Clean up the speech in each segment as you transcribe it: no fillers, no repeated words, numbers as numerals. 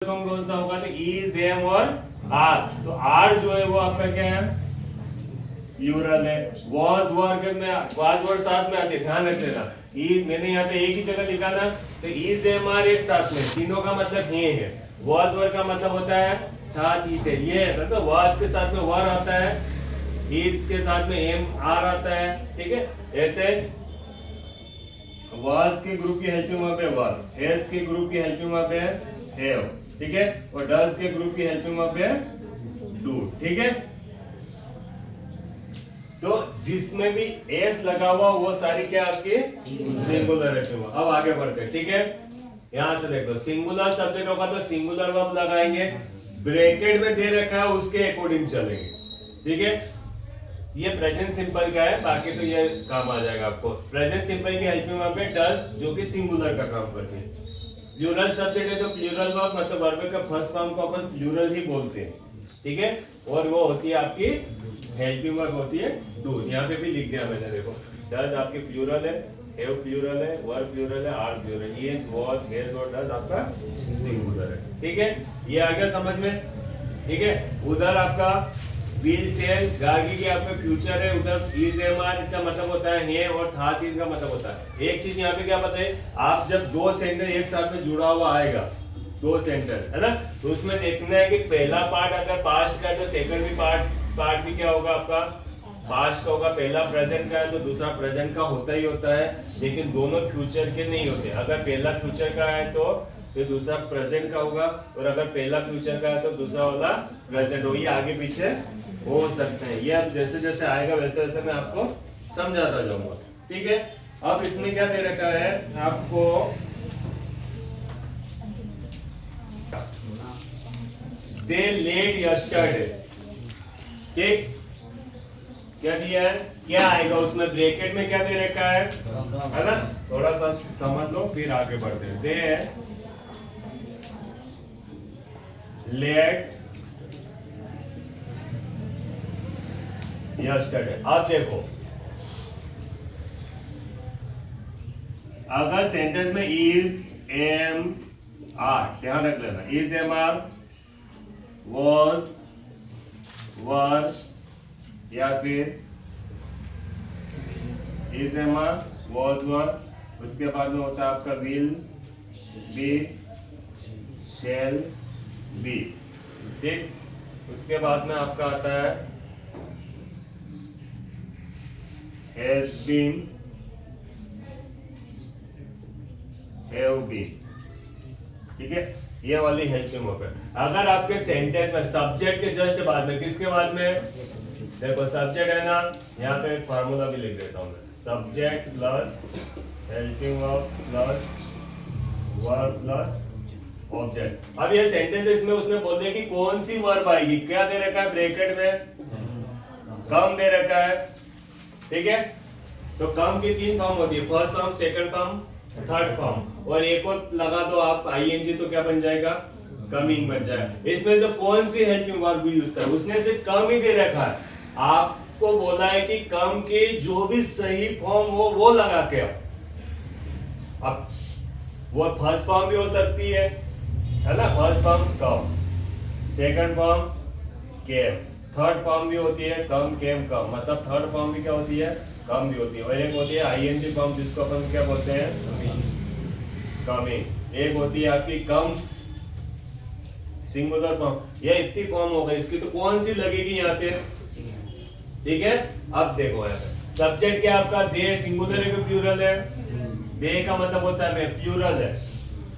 कौन सा होगा? तो इज, एम और आर। तो आर जो है वो आपका क्या है? प्लूरल है। वॉज वर्ड साथ में आते, ध्यान रख लेना। मैंने यहाँ पे एक ही जगह लिखा ना, तो इज, एम, आर एक साथ में, तीनों का मतलब ये है। वॉज वर्ड का मतलब होता है था, थी, थे, ये है। मतलब वॉज के साथ में वर आता है, इज के साथ में एम, आर आता है। ठीक है, ऐसे was के ग्रुप की हेल्पिंग वर्ब है वर, has के ग्रुप की हेल्पिंग वर्ब है have, ठीक है, और does के ग्रुप की हेल्पिंग वर्ब है do। ठीक है, तो जिसमें भी s लगा हुआ वो सारी क्या आपकी सिंगुलर हेल्पिंग वर्ब। अब आगे बढ़ते हैं। ठीक है, यहां से देख लो, सिंगुलर सब्जेक्ट होगा तो सिंगुलर वर्ब लगाएंगे, ब्रैकेट में दे रखा है उसके अकॉर्डिंग चलेंगे। ठीक है, ये प्रेजेंट सिंपल का है, बाकी तो ये काम आ जाएगा आपको। प्रेजेंट सिंपल की हेल्पिंग वर्ब है डज, जो कि सिंगुलर का काम करती है। प्लूरल सब्जेक्ट है तो प्लूरल वर्ब मतलब वर्ब का फर्स्ट फॉर्म को अपन प्लूरल ही बोलते हैं। ठीक है, और वो होती है आपकी हेल्पिंग वर्ब होती है डू। यहाँ पे भी लिख दिया मैंने, देखो डज आपकी प्लूरल है, हैव प्लूरल है, वर प्लूरल है, are plural, is, was, has और डज आपका सिंगुलर है। ठीक है, ये आ गया समझ में। ठीक है, उधर आपका विल, शेल, गागी की आपका फ्यूचर है, उधर इज, एम, आर का मतलब होता है और था, तीन का मतलब होता है। एक चीज यहाँ पे क्या पता है, आप जब दो सेंटेंस एक साथ में जुड़ा हुआ आएगा, दो सेंटेंस है ना, तो उसमें देखना है कि पहला पार्ट अगर पास्ट का है तो सेकंड भी पार्ट भी क्या होगा आपका पास्ट का होगा। पहला प्रेजेंट का है तो दूसरा प्रेजेंट का होता ही होता है, लेकिन दोनों फ्यूचर के नहीं होते। अगर पहला फ्यूचर का है तो फिर दूसरा प्रेजेंट का होगा, और अगर पहला फ्यूचर का है तो दूसरा वाला प्रेजेंट होगा। ये आगे पीछे हो सकते हैं, ये अब जैसे जैसे आएगा वैसे वैसे मैं आपको समझाता जाऊंगा। ठीक है, अब इसमें क्या दे रखा है आपको, दे लेट यस्टरडे। ठीक, क्या दिया है, क्या आएगा उसमें, ब्रैकेट में क्या दे रखा है ना, थोड़ा सा समझ लो फिर आगे बढ़ते हैं। दे लेट यस्टरडे। अब देखो, अगर सेंटेंस में इज, एम, आर, ध्यान रख लेना, इज, एम, आर, वॉज, वर, या फिर इज, एम, आर, वॉज, वर, उसके बाद में होता है आपका विल, बी, शेल, बी। ठीक, उसके बाद में आपका आता है has been, have been। ठीक है, ये वाली हेल्पिंग वर्ब है। अगर आपके सेंटेंस में सब्जेक्ट के जस्ट बाद में, किसके बाद में, देखो सब्जेक्ट है ना, यहाँ पे एक फार्मूला भी लिख देता हूं मैं, subject plus helping verb plus verb plus object. अब ये सेंटेंस इसमें उसने बोल दिया कि कौन सी वर्ब आएगी, क्या दे रखा है ब्रैकेट में, कम दे रखा है। ठीक है, तो कम की तीन फॉर्म होती है, first form, second form, third form, और एक और लगा दो आप आईएनजी तो क्या बन जाएगा, कमिंग बन जाएगा। इसमें से कौन सी हेल्पिंग वर्ब यूज कर, उसने सिर्फ कम ही दे रखा है, आपको बोला है कि कम के जो भी सही फॉर्म हो वो लगा के अब वो फर्स्ट फॉर्म भी हो सकती है ना, फर्स्ट फॉर्म कम, सेकंड फॉर्म केम, थर्ड फॉर्म भी होती है कम, केम, कम, मतलब थर्ड फॉर्म भी क्या होती है, कम भी होती है। और एक होती है आईएनजी फॉर्म, जिसको अपन क्या बोलते हैं, कमिंग। एक होती है आपकी कम्स, सिंगुलर फॉर्म। ये इतनी फॉर्म हो गई, इसकी तो कौन सी लगेगी यहाँ पे। ठीक है, अब देखो यहाँ पे सब्जेक्ट क्या आपका, दे, सिंगुलर है कि प्लूरल है, दे का मतलब होता है मैं, प्लूरल है।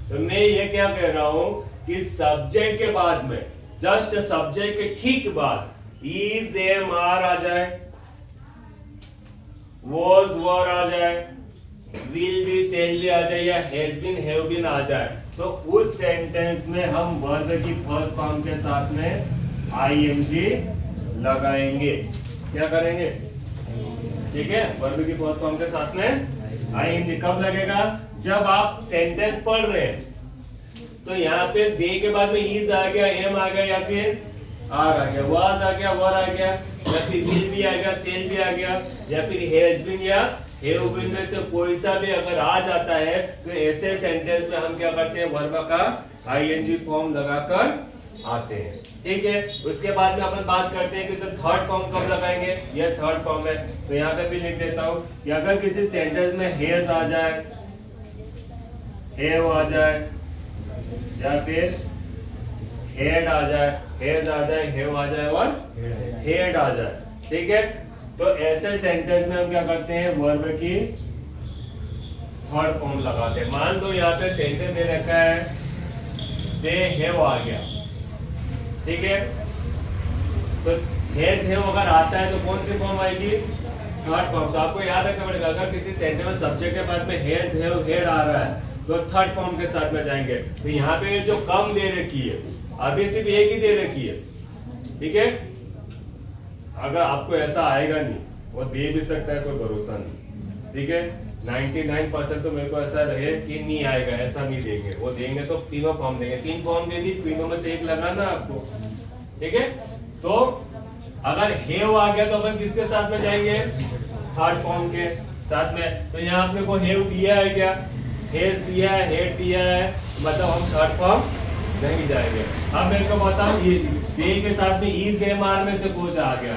तो मैं ये क्या कह रहा हूं कि सब्जेक्ट के बाद में, जस्ट सब्जेक्ट के ठीक बाद इज, एम, आर आ जाए, वॉज, वर आ जाए, विल बी, शेल बी आ जाए, या हैज बीन, हैव बीन आ जाए, तो उस सेंटेंस में हम वर्ब की फर्स्ट फॉर्म के साथ में आईएनजी लगाएंगे। क्या करेंगे, ठीक है, वर्ब की फर्स्ट फॉर्म के साथ में आईएनजी कब लगेगा, जब आप सेंटेंस पढ़ रहे हैं। तो यहाँ पे दे के बाद में इज आ गया, एम आ गया, या फिर आर आ गया, वाज आ गया, वर आ गया, या फिर विल भी आ गया, सेल भी आ गया, या फिर हैज बीन या हैव बीन में से कोई सा भी अगर आ जाता है तो ऐसे सेंटेंस में हम क्या करते हैं, वर्ब का आईएनजी फॉर्म लगाकर आते हैं। ठीक है, उसके बाद में अपन बात करते हैं कि सर थर्ड फॉर्म कब लगाएंगे। यह थर्ड फॉर्म है, तो यहाँ पे भी लिख देता हूँ कि अगर किसी सेंटेंस में हैज आ जाए, हैव आ जाए या फिर हेड आ जाए, हैज आ जाए, हैव आ जाए और हेड आ जाए, ठीक है, तो ऐसे सेंटेंस में हम क्या करते हैं, वर्ब की थर्ड फॉर्म लगाते हैं। मान लो यहाँ पे सेंटेंस दे रखा है दे हैव आ गया, ठीक है, तो हैज हैव अगर आता है तो कौन सी फॉर्म आएगी, थर्ड फॉर्म। तो आपको याद रखना पड़ेगा अगर किसी सेंटेंस में सब्जेक्ट के बाद में हैज हैव हेड आ रहा है तो थर्ड फॉर्म के साथ में जाएंगे। तो यहाँ पे जो कम दे रखी है, अभी सिर्फ एक ही दे रखी है, ठीक है, अगर आपको ऐसा आएगा नहीं, वो दे भी सकता है, कोई भरोसा नहीं, ठीक है, 99% तो मेरे को ऐसा रहे कि नहीं आएगा, ऐसा नहीं देंगे, वो देंगे तो तीनों फॉर्म देंगे, 3 फॉर्म दे दी, तीनों में से एक लगाना आपको, ठीक है। तो अगर हेव आ गया तो अपन किसके साथ में जाएंगे, थर्ड फॉर्म के साथ में। तो यहाँ अपने को हेव दिया है क्या, हेज दिया है, हेड दिया है, मतलब हम थर्ड फॉर्म नहीं जाएंगे। अब मेरे को बताओ ये बी के साथ में इज एम आर में से कुछ आ गया,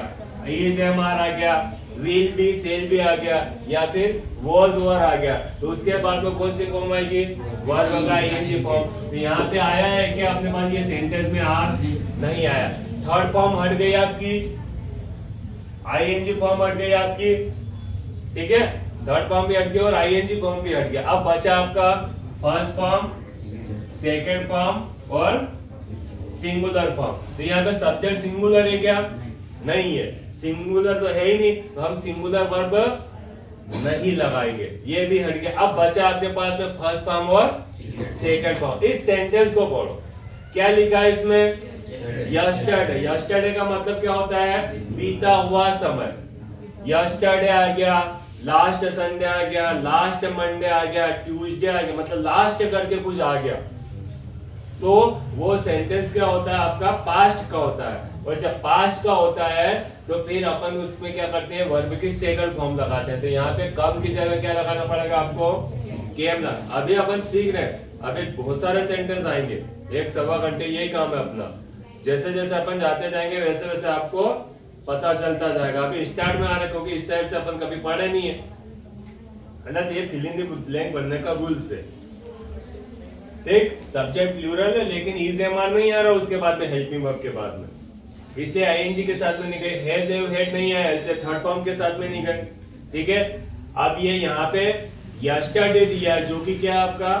इज एम आर आ गया, विल बी सेल भी आ गया, या फिर वॉज वर आ गया, तो उसके बाद में कौन सी फॉर्म आएगी, वर्ब का आईएनजी फॉर्म। तो यहाँ पे आया है कि अपने पास ये सेंटेंस में आर नहीं आया, थर्ड फॉर्म हट गई आपकी, आईएनजी फॉर्म हट गई आपकी, ठीक है, थर्ड फॉर्म भी हट गया और आईएनजी फॉर्म भी हट गया। अब बचा आपका फर्स्ट फॉर्म, सेकंड फॉर्म और सिंगुलर फॉर्म। तो यहाँ पे सब्जेक्ट सिंगुलर है क्या, नहीं है, सिंगुलर तो है ही नहीं, तो हम सिंगुलर वर्ब नहीं लगाएंगे, ये भी हट गया। अब बचा आपके पास में फर्स्ट फॉर्म और सेकंड फॉर्म। इस सेंटेंस को पढ़ो, क्या लिखा है इसमें, यस्टरडे। यस्टरडे का मतलब क्या होता है, बीता हुआ समय। यस्टरडे आ गया, लास्ट संडे आ गया, लास्ट मंडे आ गया, ट्यूसडे आ गया, मतलब लास्ट करके कुछ आ गया, तो वो सेंटेंस क्या होता है आपका, पास्ट का होता है। और जब पास्ट का होता है तो फिर अपन उसमें क्या करते हैं, वर्ब की सेकंड फॉर्म लगाते हैं। तो यहाँ पे कब की जगह क्या लगाना पड़ेगा आपको, केम लगा। अभी अपन सीख रहे हैं, अभी बहुत सारे सेंटेंस आएंगे, 1-1.25 घंटे यही काम है अपना। जैसे जैसे अपन जाते जाएंगे वैसे वैसे आपको पता चलता जाएगा। अभी स्टार्ट में आ रहा है क्योंकि इस टाइप से अपन कभी पढ़े नहीं है ना, ये फिल इन द ब्लैंक बनने का रूल्स है। एक सब्जेक्ट प्लूरल है लेकिन इज एम आर नहीं आ रहा उसके बाद में, हेल्पिंग वर्ब के बाद में, इसलिए आईएनजी के साथ में नहीं गए, हैज हैव हेड नहीं आया इसलिए थर्ड फॉर्म के साथ में नहीं गए, ठीक है। अब ये यहाँ पे यस्टरडे दिया है जो कि क्या आपका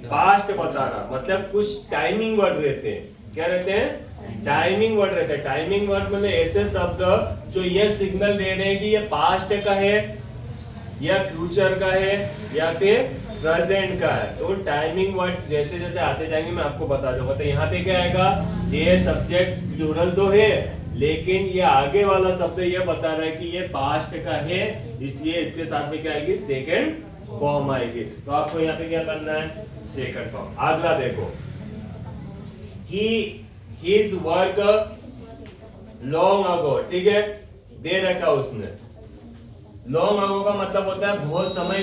पास्ट बता रहा, मतलब कुछ टाइमिंग वर्ड रहते हैं, क्या रहते हैं, टाइमिंग वर्ड रहते हैं। टाइमिंग वर्ड मतलब ऐसे शब्द जो ये सिग्नल दे रहे हैं कि ये पास्ट का है या फ्यूचर का है या फिर प्रेजेंट का है। तो टाइमिंग वर्ड जैसे जैसे आते जाएंगे मैं आपको बता दूंगा। तो यहाँ पे क्या आएगा, ये सब्जेक्ट प्लूरल तो है लेकिन ये आगे वाला शब्द ये बता रहा है कि ये पास्ट का है, इसलिए इसके साथ में क्या आएगी, सेकंड फॉर्म आएगी। तो आपको यहाँ पे क्या करना है, सेकंड फॉर्म। अगला देखो, his work long ago, ठीक है, दे रखा उसने। long ago का मतलब होता है बहुत समय